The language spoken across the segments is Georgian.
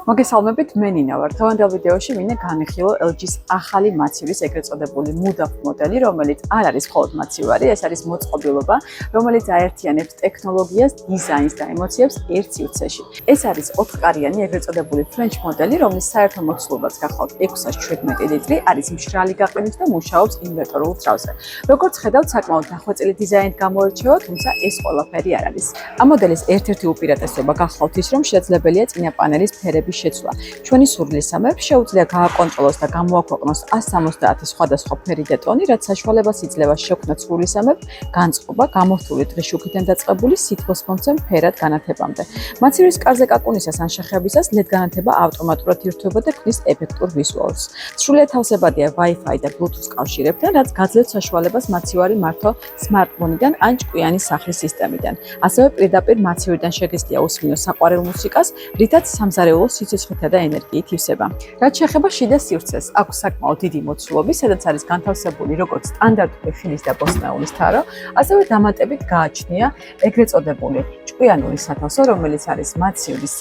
მოგესალმებით, მე ნინა ვარ. Დღევანდელ ვიდეოში მინდა განვიხილო LG-ს ახალი მაცივრის ეგრეთ წოდებული MUDAF მოდელი, რომელიც არ არის მხოლოდ მაცივარი, ეს არის მოწყობილობა, რომელიც აერთიანებს ტექნოლოგიას, დიზაინს და ემოციებს ერთ სივრცეში. ეს არის 4-კარიანი ეგრეთ წოდებული French მოდელი, რომლის საერთო მოცულობაც გახლავთ 617 ლიტრი, არის მშრალი გაყინით და მუშაობს ინვერტორულ ძრავზე. როგორც ხედავთ, საკმაოდ დახვეწილი დიზაინით გამოირჩევა, თუმცა ეს ყველაფერი არ არის. ამ მოდელის ერთ-ერთი უპირატესობა გახლავთ ის, რომ შესაძლებელია წინა პანელის ფერების შეცვლა. ჩვენი სურვილისამებრ შეუძლია გააკონტროლოს და გამოაქვეყნოს 170 სხვადასხვა ფერი და ტონი, რაც საშუალებას იძლევა შექმნათ სურვილისამებრ განწყობა გამორთული დღეშუქიდან დაწყებული სითბოს-მომცემ ფერად განათებამდე. მაცივრის კარზე კაკუნისას ან შეხებისას LED განათება ავტომატურად ირთვება და ქმნის ეფექტურ ვიზუალს. სრულიად თავსებადია Wi-Fi და Bluetooth კავშირებთან, რაც გაძლევს საშუალებას მაცივარი მართო smartphone-დან ან ჭკვიანი სახლის სისტემიდან. ასევე პირდაპირ მაცივიდან შეგიძლია უსმინოს საყვარელ მუსიკას, რითაც სამზარეულო სიცოცხლითა და ენერგიით ივსება. რაც შეეხება შიდა სივრცეს, აქვს საკმაოდ დიდი მოცულობი, სადაც არის განთავსებული როგორც სტანდარტული ხილის და ბოსტნეულის თარო, ასევე დამატებით გააჩნია ეგრეთ წოდებული ჭკვიანური სათავსო, რომელიც არის მაცივრის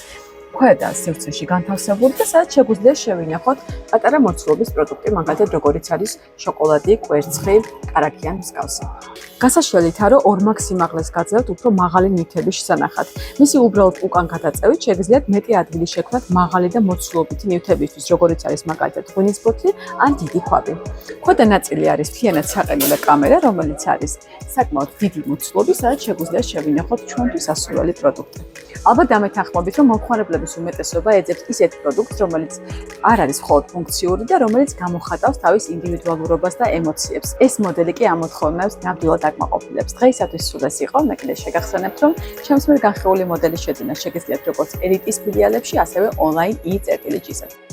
ქვედა სივრცეში განთავსებული და სადაც შეგვიძლია შევინახოთ პატარა მოცულობის პროდუქტი, მაგალითად როგორიც არის შოკოლადი, კვერცხი, კარაქი ან მსგავსი. გასაშლელი თარო 2 მაგ სიმაღლეს გაძლევთ უფრო მაღალი ნივთების შესანახად. მისი უბრალოდ უკან გადაწევით შეგიძლიათ მეტი ადგილი შექმნათ მაღალი და მოცულობითი ნივთებისთვის, როგორიც არის მაგალითად ღვინის ბოთლი ან დიდი ქვაბი. ქვედა ნაწილი არის მთლიანად საყელელე კამერა, რომელიც არის საკმაოდ დიდი მოცულობის, სადაც შეგვიძლია შევინახოთ ჩვენთვის ასურველი პროდუქტი. ალბათ დამეთანხმებით, რომ მომხმარებლების უმეტესობა ეძებს ისეთ პროდუქტს, რომელიც არ არის მხოლოდ ფუნქციური და რომელიც გამოხატავს თავის ინდივიდუალურობას და ემოციებს. ეს მოდელი კი ამ მოთხოვნებს ნამდვილად აკმაყოფილებს. დღეისათვის სულ ეს იყო, მე კიდევ შეგახსენებთ, რომ ჩემს მიერ განხილული მოდელის შეძენა შეგიძლიათ როგორც ელიტის ფილიალებში, ასევე ონლაინ i.gt-ზე.